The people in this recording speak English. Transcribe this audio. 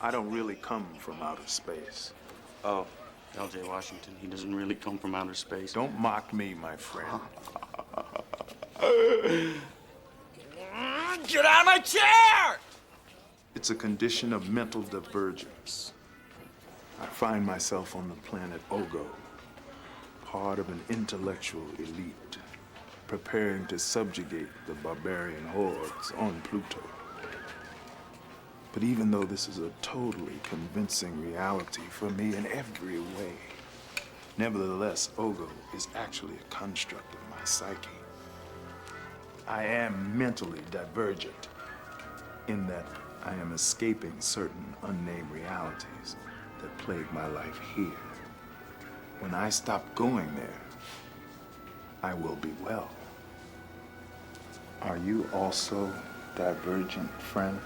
I don't really come from outer space. Oh, L.J. Washington, he doesn't really come from outer space. Don't mock me, my friend. Get out of my chair! It's a condition of mental divergence. I find myself on the planet Ogo, part of an intellectual elite, preparing to subjugate the barbarian hordes on Pluto. But even though this is a totally convincing reality for me in every way, nevertheless, Ogo is actually a construct of my psyche. I am mentally divergent in that I am escaping certain unnamed realities that plague my life here. When I stop going there, I will be well. Are you also divergent, friend?